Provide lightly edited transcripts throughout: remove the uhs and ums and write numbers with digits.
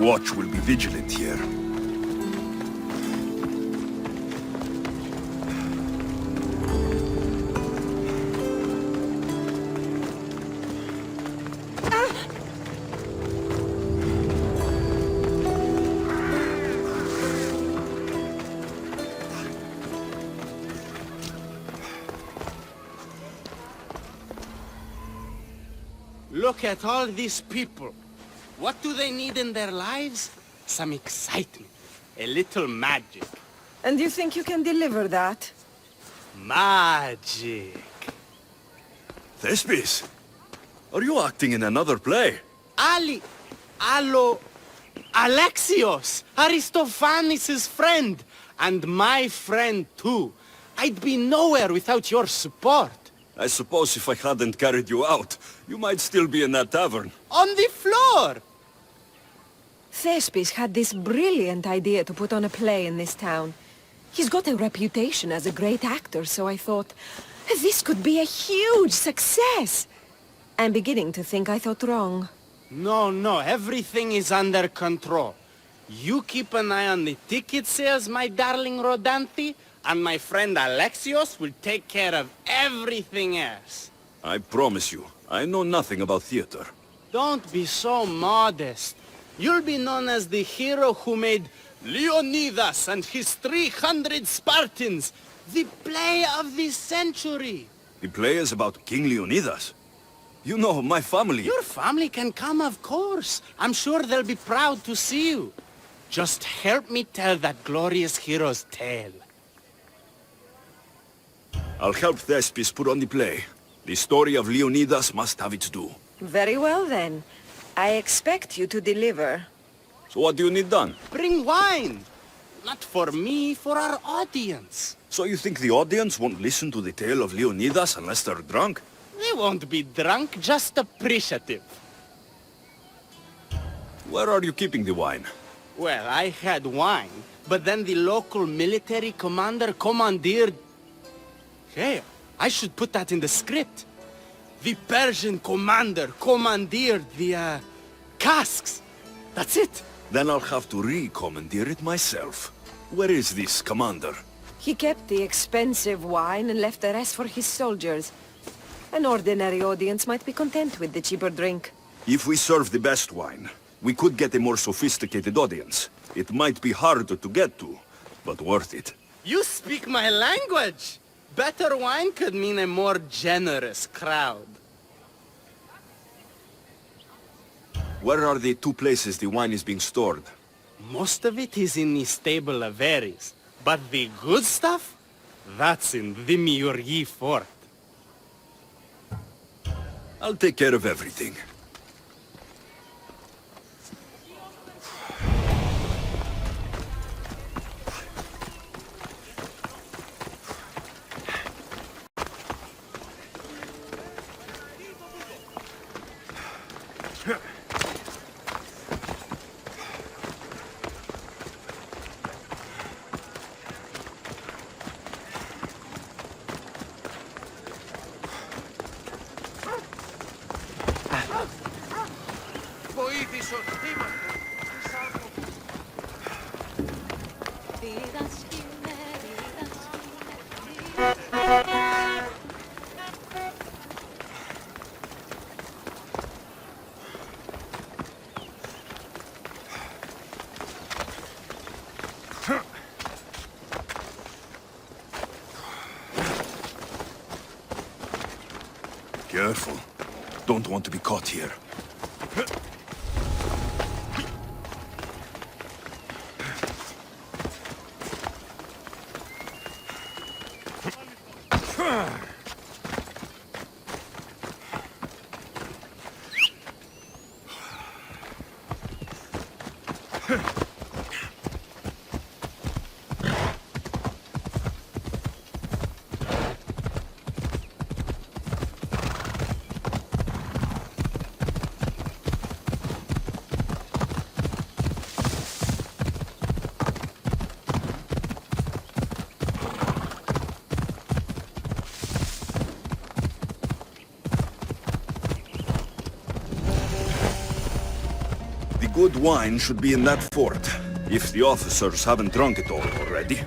watch will be vigilant here. Look at all these people. What do they need in their lives? Some excitement. A little magic. And you think you can deliver that? Magic. Thespis! Are you acting in another play? Alexios, Aristophanes' friend, and my friend too. I'd be nowhere without your support. I suppose if I hadn't carried you out, you might still be in that tavern. On the floor! Thespis had this brilliant idea to put on a play in this town. He's got a reputation as a great actor, so I thought, this could be a huge success. I'm beginning to think I thought wrong. No, everything is under control. You keep an eye on the ticket sales, my darling Rodanti, and my friend Alexios will take care of everything else. I promise you, I know nothing about theater. Don't be so modest. You'll be known as the hero who made Leonidas and his 300 Spartans, the play of the century. The play is about King Leonidas. You know, my family... Your family can come, of course. I'm sure they'll be proud to see you. Just help me tell that glorious hero's tale. I'll help Thespis put on the play. The story of Leonidas must have its due. Very well then. I expect you to deliver. So what do you need done? Bring wine. Not for me, for our audience. So you think the audience won't listen to the tale of Leonidas unless they're drunk? They won't be drunk, just appreciative. Where are you keeping the wine? Well, I had wine, but then the local military commander commandeered... Hey, I should put that in the script. The Persian commander commandeered the, casks. That's it. Then I'll have to re-commandeer it myself. Where is this commander? He kept the expensive wine and left the rest for his soldiers. An ordinary audience might be content with the cheaper drink. If we serve the best wine, we could get a more sophisticated audience. It might be harder to get to, but worth it. You speak my language. Better wine could mean a more generous crowd. Where are the two places the wine is being stored? Most of it is in the stable of Elis, but the good stuff, that's in the Miurgi fort. I'll take care of everything. Careful. Don't want to be caught here. good wine should be in that fort, if the officers haven't drunk it all already.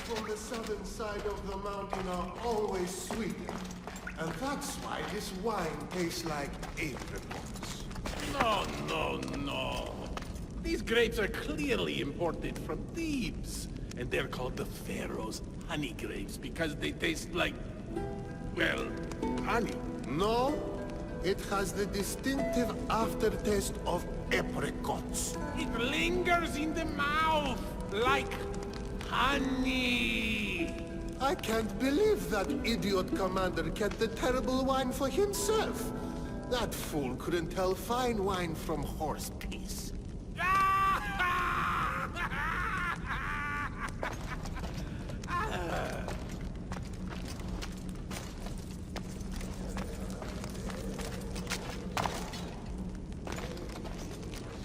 From the southern side of the mountain are always sweet. And that's why this wine tastes like apricots. No. These grapes are clearly imported from Thebes. And they're called the Pharaoh's honey grapes because they taste like, well, honey. No, it has the distinctive aftertaste of apricots. It lingers in the mouth like honey. I can't believe that idiot commander kept the terrible wine for himself. That fool couldn't tell fine wine from horse piss.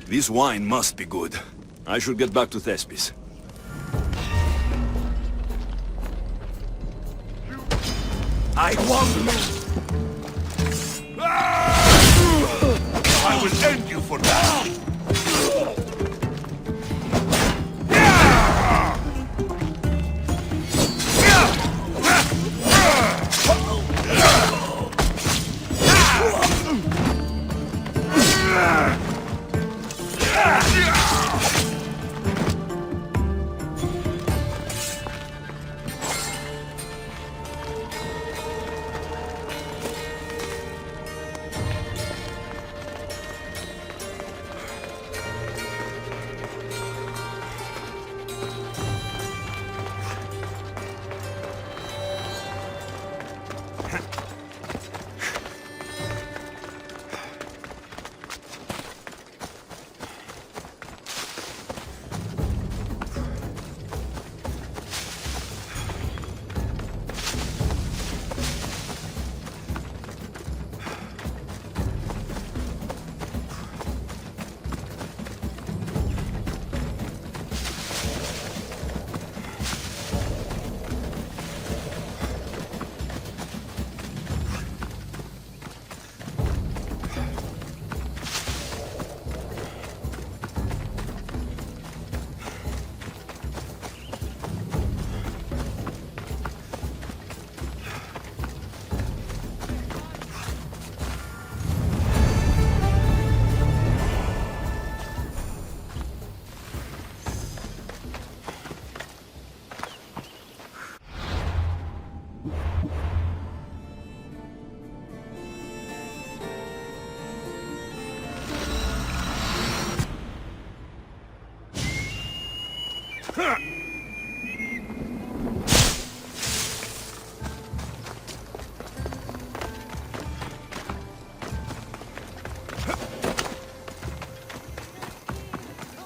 This wine must be good. I should get back to Thespis. I won't! I will end you for that!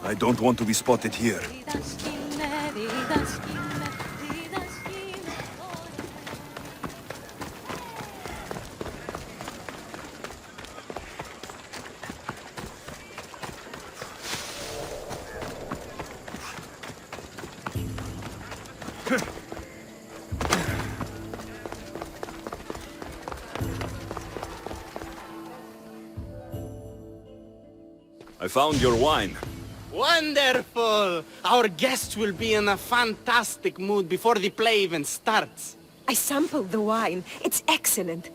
I don't want to be spotted here. I found your wine. Wonderful! Our guests will be in a fantastic mood before the play even starts. I sampled the wine. It's excellent.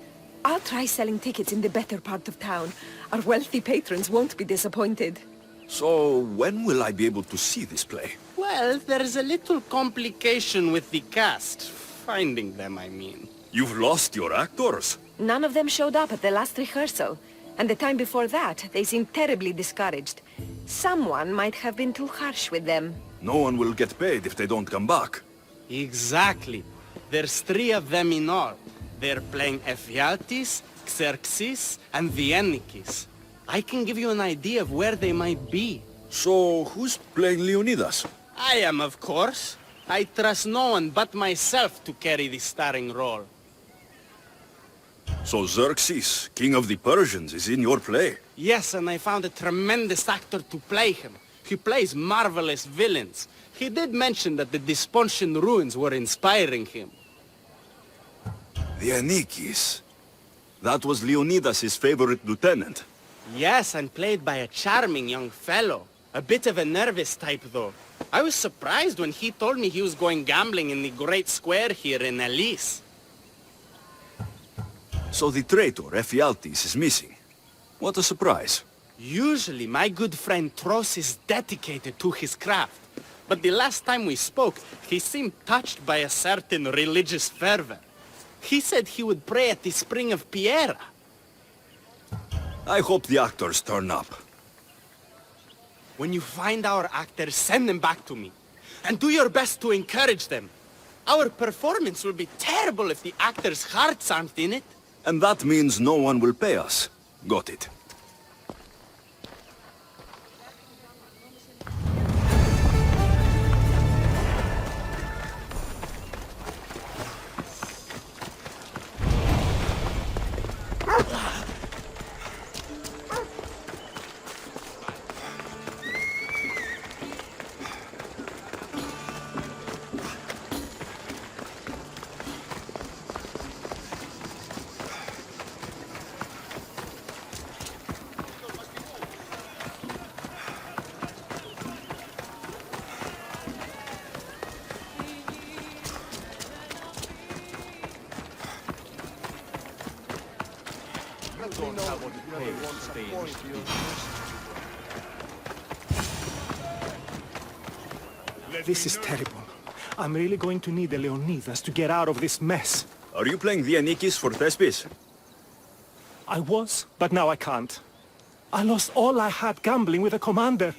I'll try selling tickets in the better part of town. Our wealthy patrons won't be disappointed. So, when will I be able to see this play? Well, there's a little complication with the cast. Finding them, I mean. You've lost your actors? None of them showed up at the last rehearsal. And the time before that, they seemed terribly discouraged. Someone might have been too harsh with them. No one will get paid if they don't come back. Exactly. There's 3 of them in all. They're playing Ephialtes, Xerxes, and Viennikis. I can give you an idea of where they might be. So, who's playing Leonidas? I am, of course. I trust no one but myself to carry the starring role. So Xerxes, king of the Persians, is in your play? Yes, and I found a tremendous actor to play him. He plays marvelous villains. He did mention that the Despontian ruins were inspiring him. The Anikis. That was Leonidas' favorite lieutenant. Yes, and played by a charming young fellow. A bit of a nervous type, though. I was surprised when he told me he was going gambling in the great square here in Elis. So the traitor, Ephialtes, is missing. What a surprise. Usually, my good friend Tros is dedicated to his craft. But the last time we spoke, he seemed touched by a certain religious fervor. He said he would pray at the spring of Piera. I hope the actors turn up. When you find our actors, send them back to me. And do your best to encourage them. Our performance will be terrible if the actors' hearts aren't in it. And that means no one will pay us. Got it. This is terrible. I'm really going to need the Leonidas to get out of this mess. Are you playing the Anikis for Thespis? I was, but now I can't. I lost all I had gambling with the commander.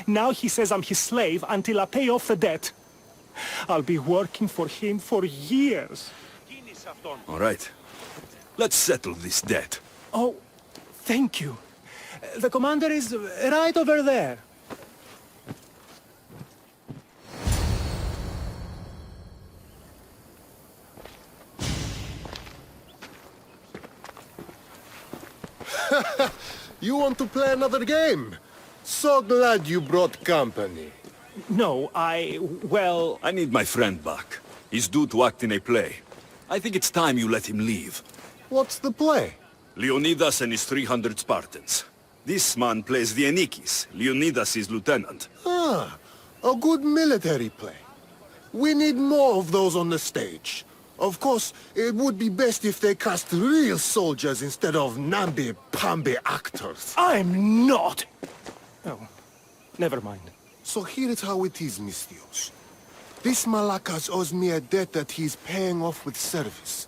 Now he says I'm his slave until I pay off the debt. I'll be working for him for years. All right. Let's settle this debt. Oh, thank you. The commander is right over there. You want to play another game? So glad you brought company. No, well... I need my friend back. He's due to act in a play. I think it's time you let him leave. What's the play? Leonidas and his 300 Spartans. This man plays the Anikis, Leonidas' is lieutenant. Ah, a good military play. We need more of those on the stage. Of course, it would be best if they cast real soldiers instead of namby-pamby actors. I'm not! Oh, never mind. So here is how it is, Mistios. This Malakas owes me a debt that he's paying off with service.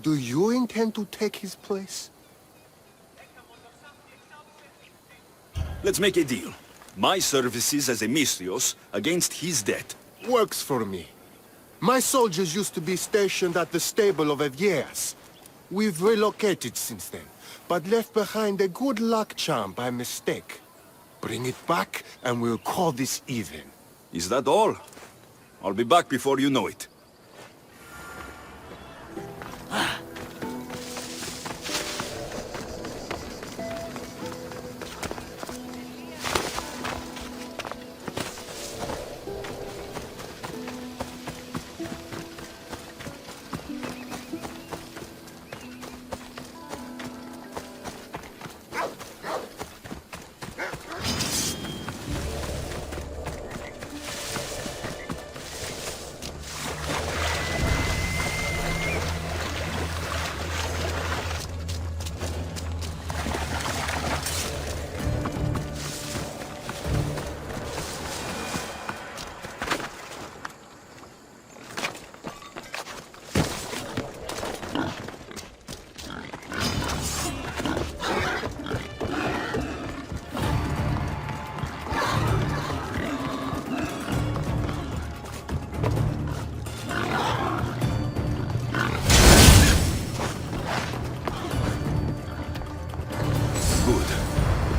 Do you intend to take his place? Let's make a deal. My services as a Mistios against his debt. Works for me. My soldiers used to be stationed at the stable of Evias. We've relocated since then, but left behind a good luck charm by mistake. Bring it back, and we'll call this even. Is that all? I'll be back before you know it.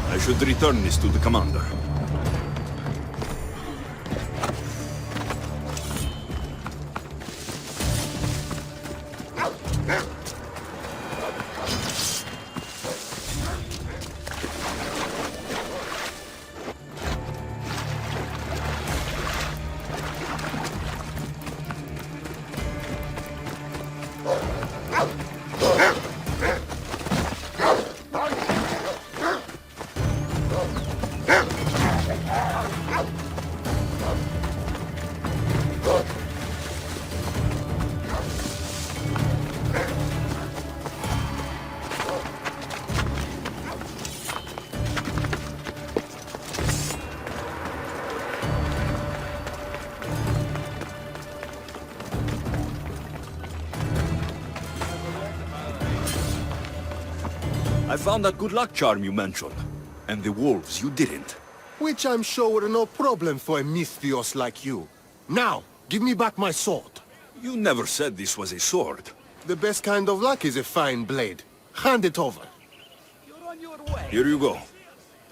I should return this to the commander. I found that good luck charm you mentioned. And the wolves, you didn't. Which I'm sure were no problem for a Misthios like you. Now, give me back my sword. You never said this was a sword. The best kind of luck is a fine blade. Hand it over. Here you go.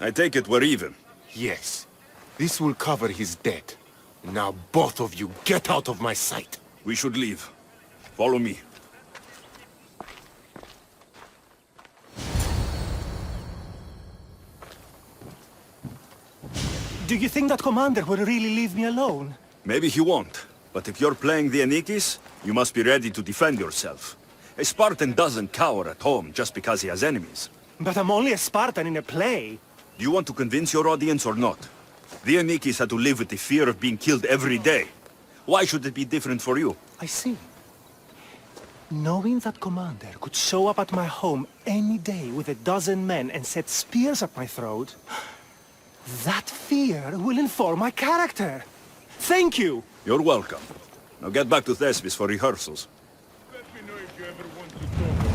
I take it we're even. Yes. This will cover his debt. Now both of you get out of my sight. We should leave. Follow me. Do you think that commander will really leave me alone? Maybe he won't. But if you're playing the Anikis, you must be ready to defend yourself. A Spartan doesn't cower at home just because he has enemies. But I'm only a Spartan in a play. Do you want to convince your audience or not? The Anikis had to live with the fear of being killed every day. Why should it be different for you? I see. Knowing that commander could show up at my home any day with 12 men and set spears at my throat, that fear will inform my character. Thank you! You're welcome. Now get back to Thespis for rehearsals. Let me know if you ever want to talk.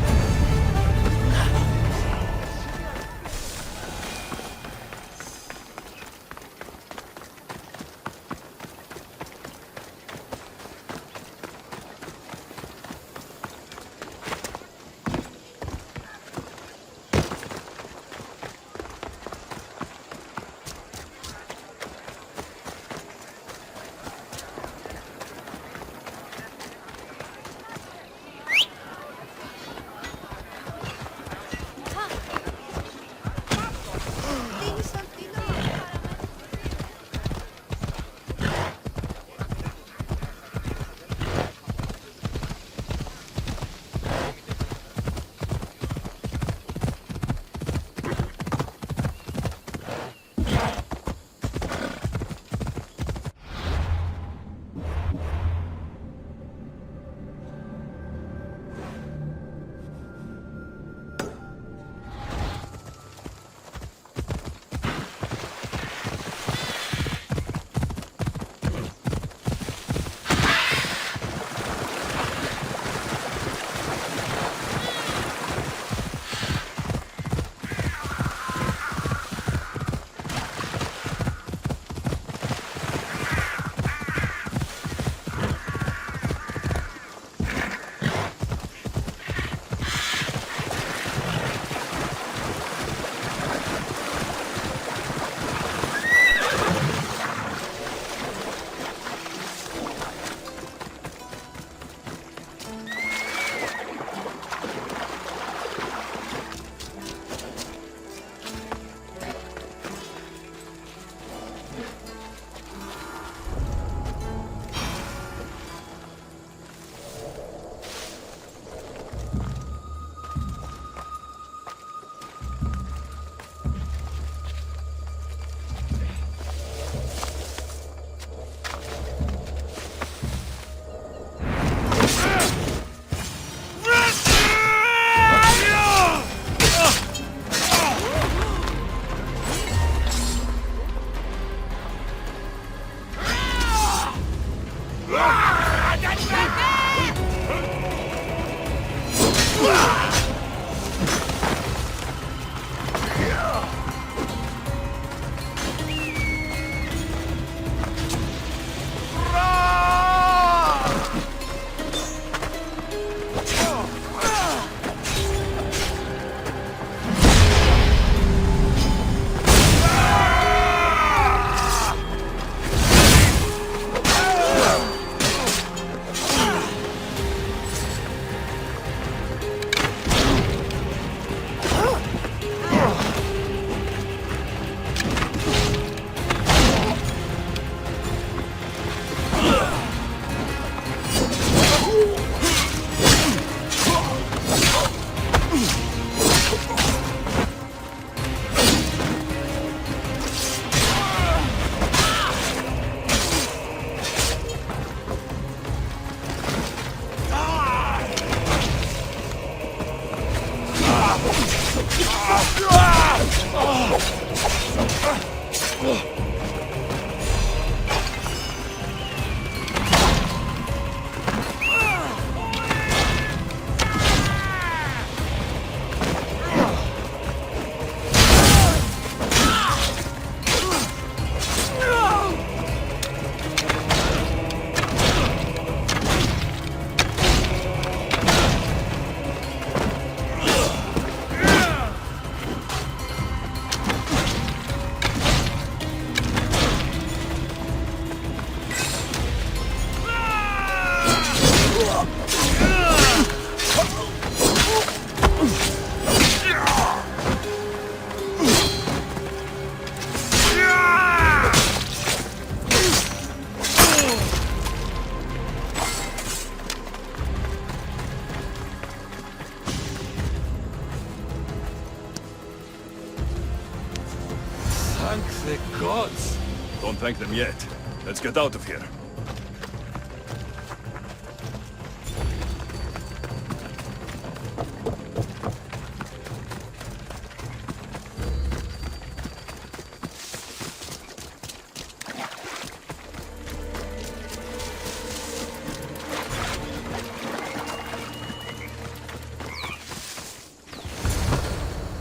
Thank the gods. Don't thank them yet. Let's get out of here.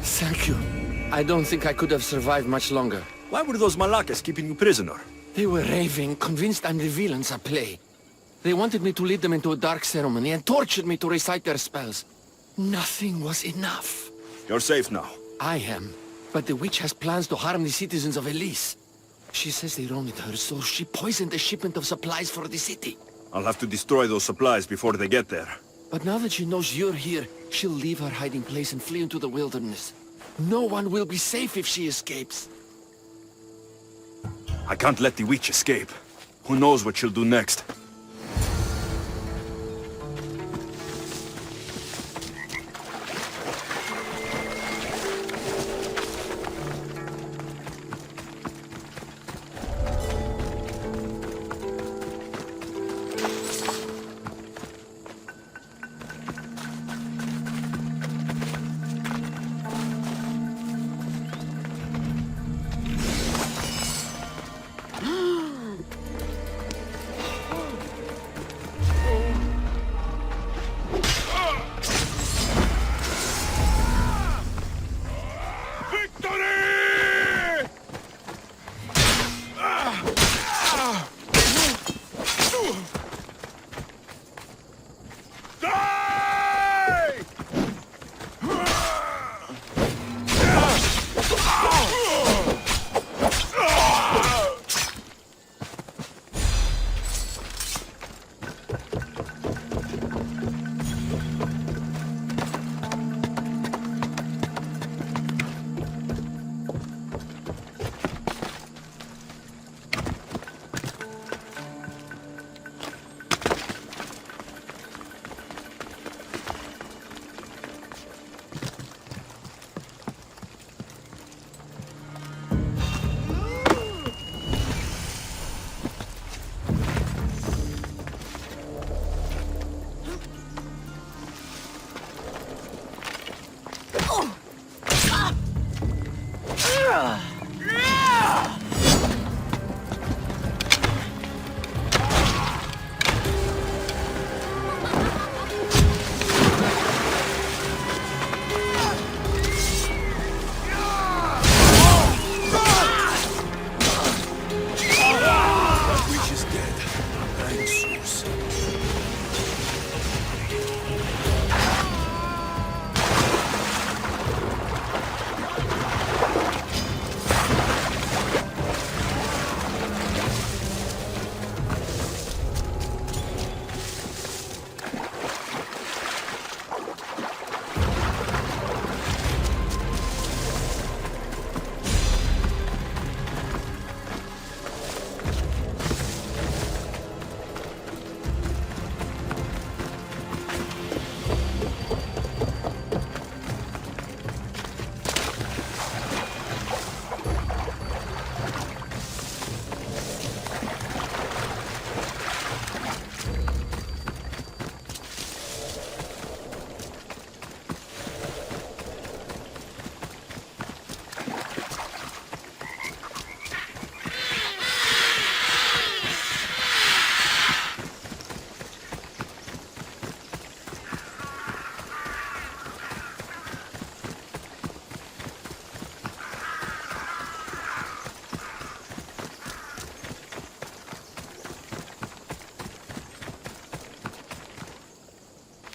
Thank you. I don't think I could have survived much longer. Why were those Malakas keeping you prisoner? They were raving, convinced I'm the villains at play. They wanted me to lead them into a dark ceremony and tortured me to recite their spells. Nothing was enough. You're safe now. I am, but the witch has plans to harm the citizens of Elis. She says they wronged her, so she poisoned the shipment of supplies for the city. I'll have to destroy those supplies before they get there. But now that she knows you're here, she'll leave her hiding place and flee into the wilderness. No one will be safe if she escapes. I can't let the witch escape. Who knows what she'll do next?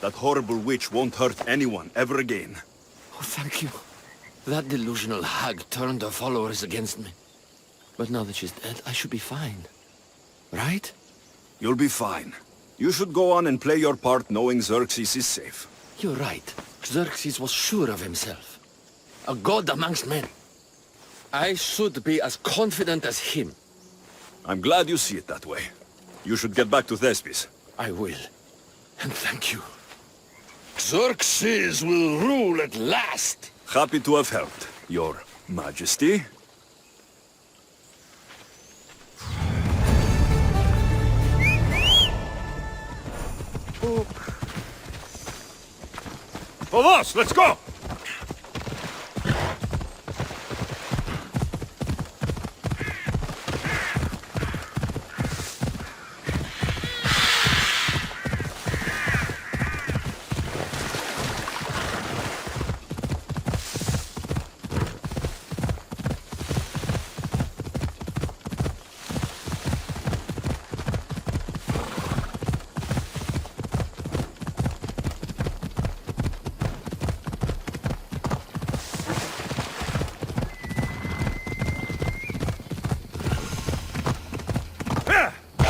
That horrible witch won't hurt anyone ever again. Oh, thank you. That delusional hag turned her followers against me. But now that she's dead, I should be fine. Right? You'll be fine. You should go on and play your part knowing Xerxes is safe. You're right. Xerxes was sure of himself. A god amongst men. I should be as confident as him. I'm glad you see it that way. You should get back to Thespis. I will. And thank you. Xerxes will rule at last! Happy to have helped, Your Majesty. Vamos, let's go!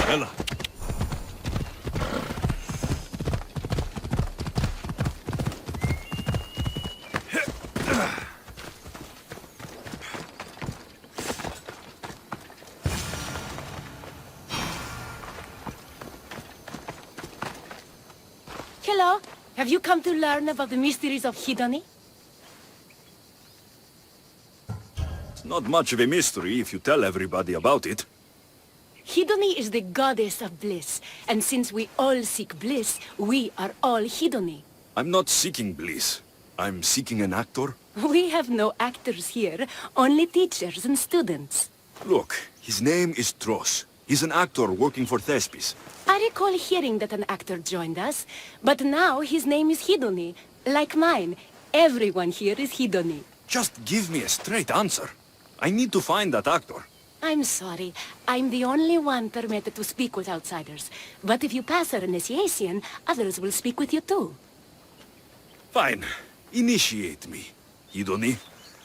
Ella. Hello. Have you come to learn about the mysteries of Hedony? It's not much of a mystery if you tell everybody about it. Hedony is the goddess of bliss, and since we all seek bliss, we are all Hedony. I'm not seeking bliss. I'm seeking an actor. We have no actors here, only teachers and students. Look, his name is Tros. He's an actor working for Thespis. I recall hearing that an actor joined us, but now his name is Hedony, like mine. Everyone here is Hedony. Just give me a straight answer. I need to find that actor. I'm sorry. I'm the only one permitted to speak with outsiders. But if you pass our initiation, others will speak with you too. Fine. Initiate me. Hedony,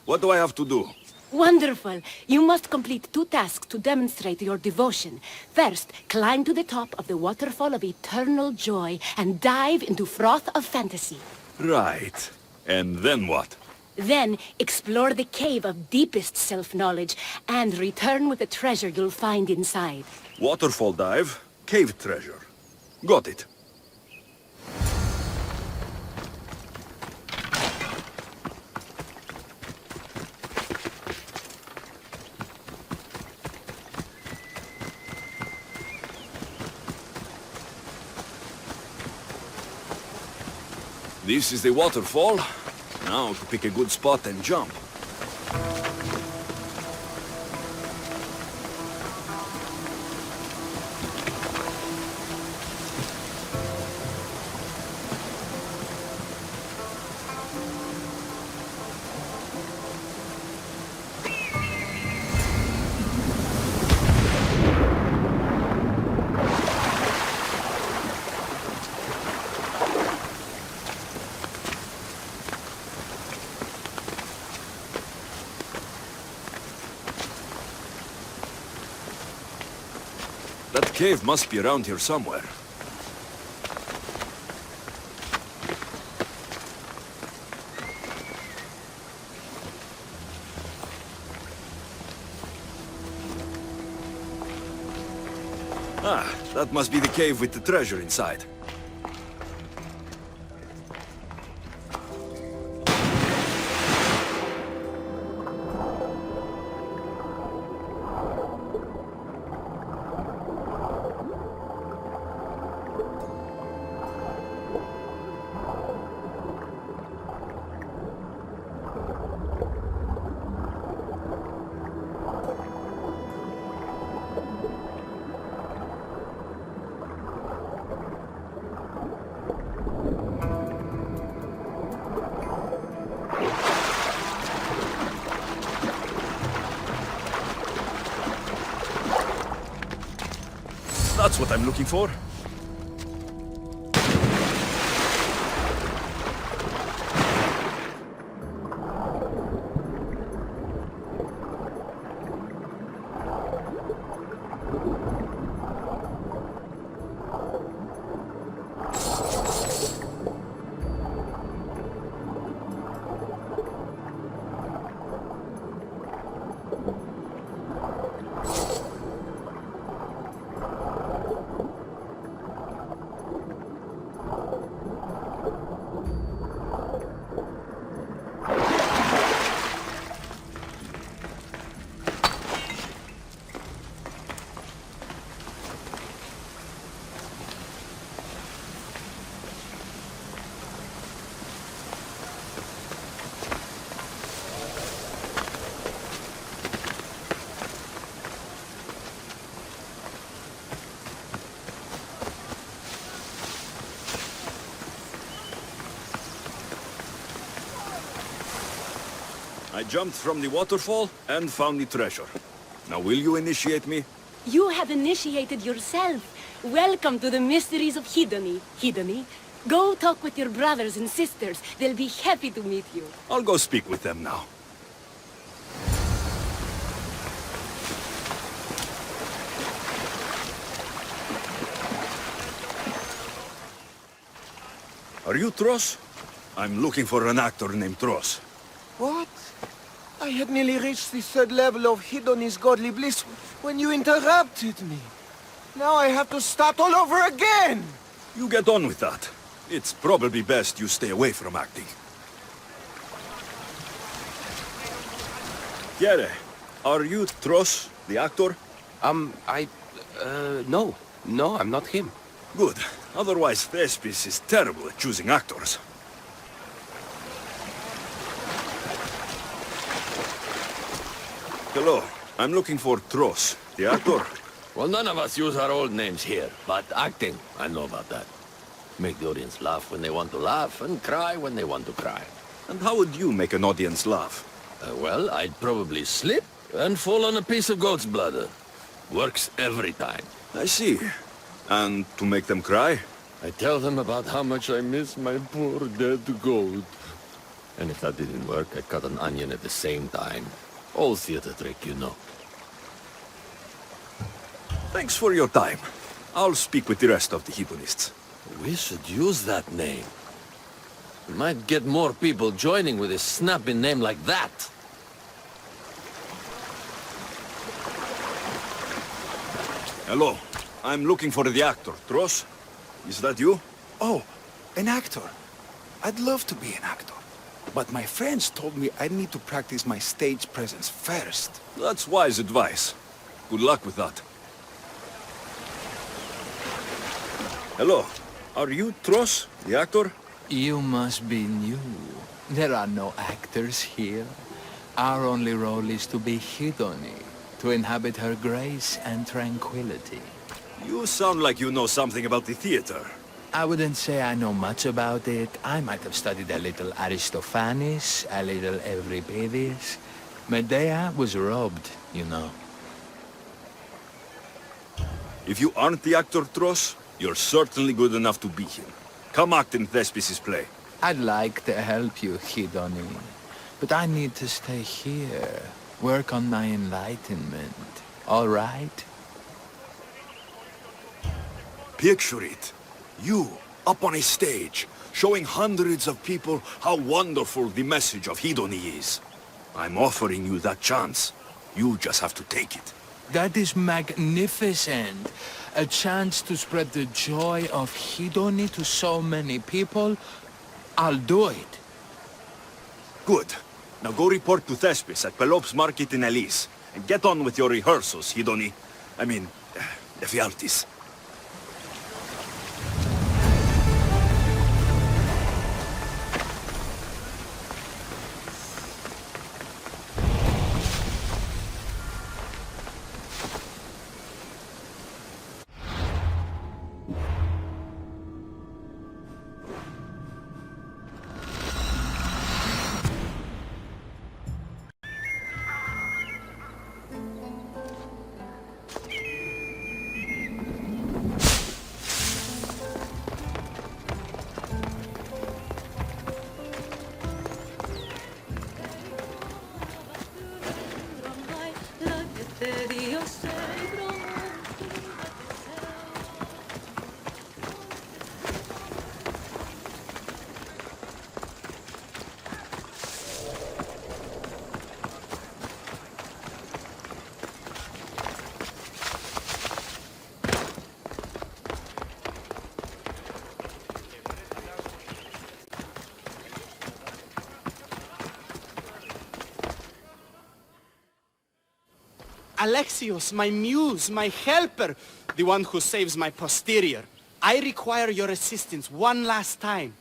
what do I have to do? Wonderful. You must complete 2 tasks to demonstrate your devotion. First, climb to the top of the waterfall of eternal joy and dive into froth of fantasy. Right. And then what? Then, explore the cave of deepest self-knowledge and return with the treasure you'll find inside. Waterfall dive, cave treasure. Got it. This is the waterfall. Now to pick a good spot and jump. That cave must be around here somewhere. Ah, that must be the cave with the treasure inside. That's what I'm looking for. I jumped from the waterfall and found the treasure. Now will you initiate me? You have initiated yourself. Welcome to the mysteries of Hedony. Hedony, go talk with your brothers and sisters. They'll be happy to meet you. I'll go speak with them now. Are you Tros? I'm looking for an actor named Tros. What? I had nearly reached the third level of Hedony's godly bliss when you interrupted me. Now I have to start all over again! You get on with that. It's probably best you stay away from acting. Kiere, are you Tros, the actor? No. No, I'm not him. Good. Otherwise, Thespis is terrible at choosing actors. Hello. I'm looking for Tros, the actor. Well, none of us use our old names here, but acting, I know about that. Make the audience laugh when they want to laugh, and cry when they want to cry. And how would you make an audience laugh? Well, I'd probably slip and fall on a piece of goat's bladder. Works every time. I see. And to make them cry? I tell them about how much I miss my poor dead goat. And if that didn't work, I cut an onion at the same time. Old theater trick, you know. Thanks for your time. I'll speak with the rest of the hedonists. We should use that name. We might get more people joining with a snappy name like that. Hello. I'm looking for the actor, Tros. Is that you? Oh, an actor. I'd love to be an actor. But my friends told me I need to practice my stage presence first. That's wise advice. Good luck with that. Hello. Are you Tros, the actor? You must be new. There are no actors here. Our only role is to be Hedony, to inhabit her grace and tranquility. You sound like you know something about the theater. I wouldn't say I know much about it. I might have studied a little Aristophanes, a little Euripides. Medea was robbed, you know. If you aren't the actor, Tros, you're certainly good enough to be him. Come act in Thespis' play. I'd like to help you, Hedony. But I need to stay here, work on my enlightenment. All right? Picture it. You, up on a stage, showing hundreds of people how wonderful the message of Hedony is. I'm offering you that chance. You just have to take it. That is magnificent. A chance to spread the joy of Hedony to so many people. I'll do it. Good. Now go report to Thespis at Pelop's market in Elis. And get on with your rehearsals, Hedony. I mean, Ephialtes. Alexios, my muse, my helper, the one who saves my posterior. I require your assistance one last time.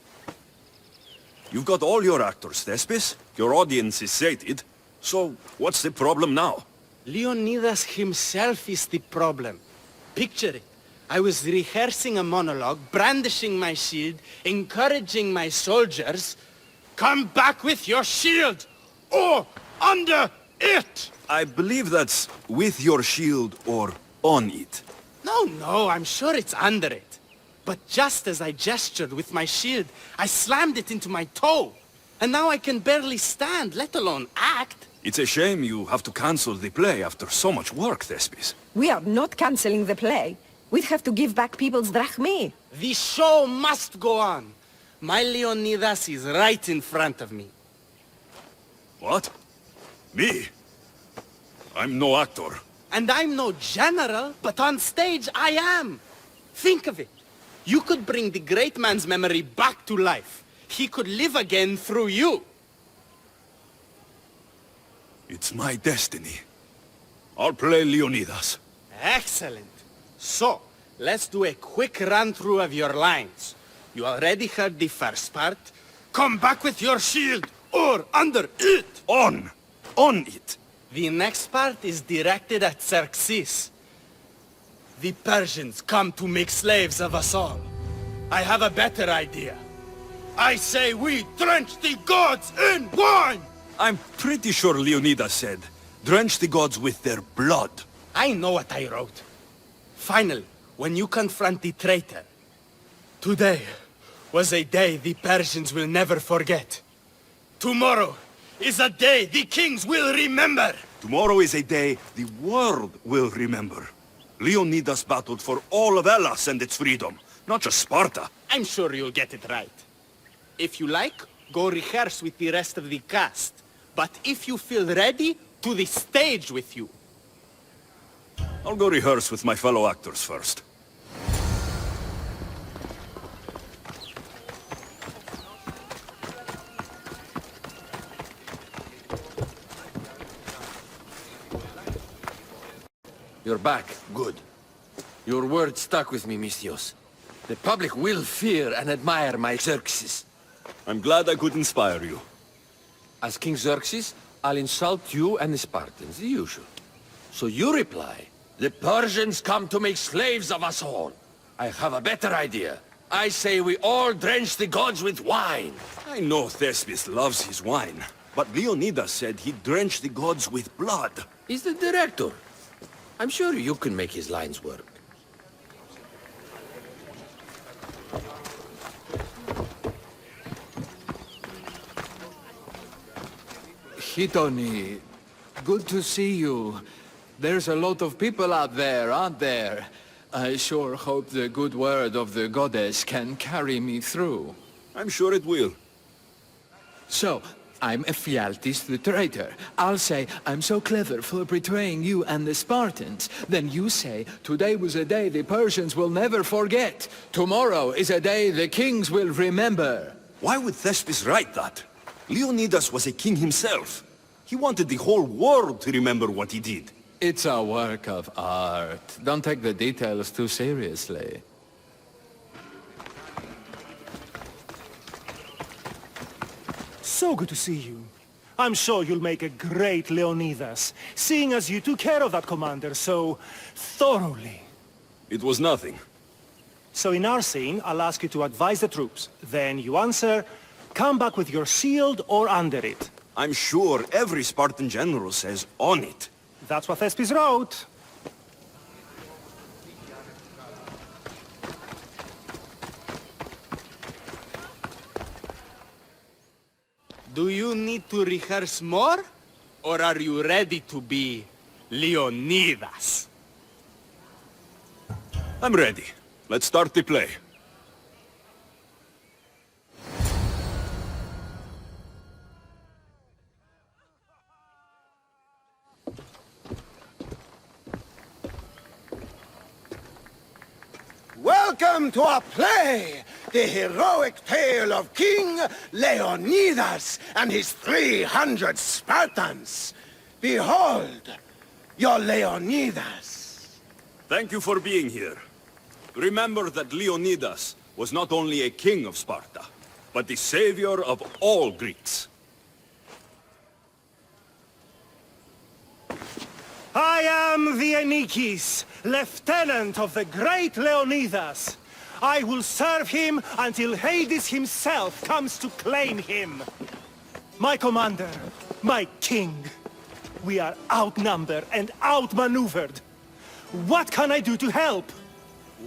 You've got all your actors, Thespis. Your audience is sated. So, what's the problem now? Leonidas himself is the problem. Picture it. I was rehearsing a monologue, brandishing my shield, encouraging my soldiers. Come back with your shield! Or under it! I believe that's with your shield or on it. No, I'm sure it's under it. But just as I gestured with my shield, I slammed it into my toe. And now I can barely stand, let alone act. It's a shame you have to cancel the play after so much work, Thespis. We are not cancelling the play. We'd have to give back people's drachmae. The show must go on. My Leonidas is right in front of me. What? Me? I'm no actor. And I'm no general, but on stage I am. Think of it. You could bring the great man's memory back to life. He could live again through you. It's my destiny. I'll play Leonidas. Excellent. So, let's do a quick run-through of your lines. You already heard the first part. Come back with your shield, or under it. On it. The next part is directed at Xerxes. The Persians come to make slaves of us all. I have a better idea. I say we drench the gods in wine! I'm pretty sure Leonidas said, drench the gods with their blood. I know what I wrote. Finally, when you confront the traitor, today was a day the Persians will never forget. Tomorrow is a day the kings will remember. Tomorrow is a day the world will remember. Leonidas battled for all of Elis and its freedom, not just Sparta. I'm sure you'll get it right. If you like, go rehearse with the rest of the cast. But if you feel ready, to the stage with you. I'll go rehearse with my fellow actors first. You're back. Good. Your word stuck with me, Misthios. The public will fear and admire my Xerxes. I'm glad I could inspire you. As King Xerxes, I'll insult you and the Spartans, the usual. So you reply, the Persians come to make slaves of us all. I have a better idea. I say we all drench the gods with wine. I know Thespis loves his wine, but Leonidas said he'd drench the gods with blood. He's the director. I'm sure you can make his lines work. Hitoni, good to see you. There's a lot of people out there, aren't there? I sure hope the good word of the goddess can carry me through. I'm sure it will. So, I'm Ephialtes the traitor. I'll say, I'm so clever for betraying you and the Spartans. Then you say, today was a day the Persians will never forget. Tomorrow is a day the kings will remember. Why would Thespis write that? Leonidas was a king himself. He wanted the whole world to remember what he did. It's a work of art. Don't take the details too seriously. So good to see you. I'm sure you'll make a great Leonidas, seeing as you took care of that commander so thoroughly. It was nothing. So in our scene, I'll ask you to advise the troops. Then you answer, come back with your shield or under it. I'm sure every Spartan general says on it. That's what Thespis wrote. Do you need to rehearse more? Or are you ready to be Leonidas? I'm ready. Let's start the play. Welcome to our play, the heroic tale of King Leonidas and his 300 Spartans. Behold, your Leonidas. Thank you for being here. Remember that Leonidas was not only a king of Sparta, but the savior of all Greeks. I am the Enikis, lieutenant of the great Leonidas. I will serve him until Hades himself comes to claim him. My commander, My king! We are outnumbered and outmaneuvered. What can I do to help?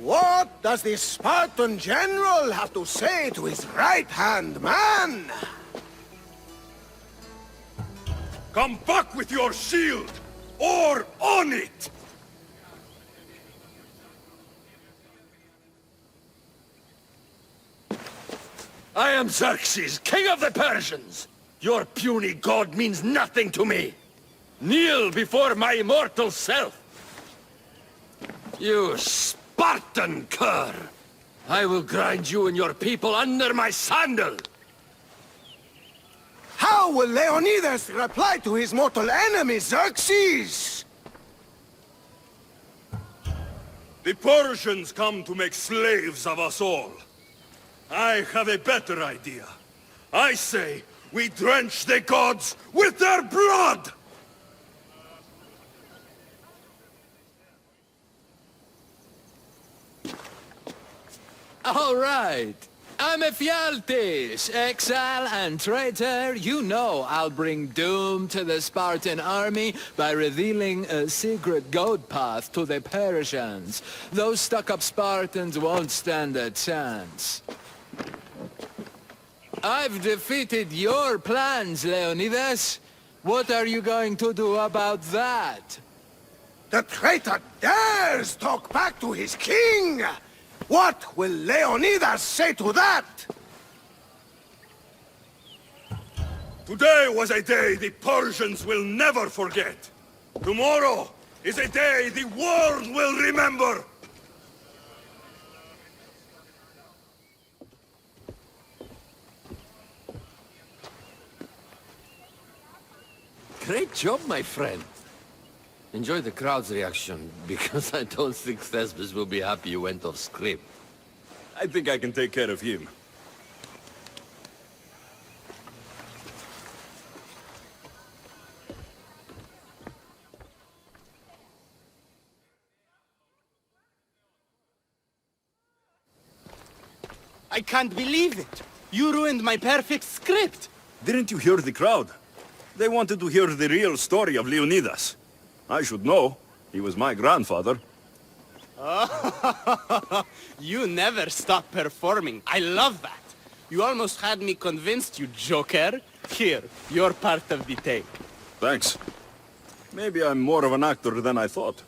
What does the Spartan general have to say to his right-hand man? Come back with your shield, or on it! I am Xerxes, king of the Persians! Your puny god means nothing to me! Kneel before my immortal self! You Spartan cur! I will grind you and your people under my sandal! How will Leonidas reply to his mortal enemy, Xerxes? The Persians come to make slaves of us all. I have a better idea. I say we drench the gods with their blood! All right. I'm Ephialtes, exile and traitor. You know I'll bring doom to the Spartan army by revealing a secret goat path to the Persians. Those stuck-up Spartans won't stand a chance. I've defeated your plans, Leonidas. What are you going to do about that? The traitor dares talk back to his king! What will Leonidas say to that? Today was a day the Persians will never forget. Tomorrow is a day the world will remember. Great job, my friend. Enjoy the crowd's reaction, because I don't think Thespis will be happy you went off script. I think I can take care of him. I can't believe it! You ruined my perfect script! Didn't you hear the crowd? They wanted to hear the real story of Leonidas. I should know. He was my grandfather. You never stop performing. I love that. You almost had me convinced, you joker. Here, you're part of the take. Thanks. Maybe I'm more of an actor than I thought.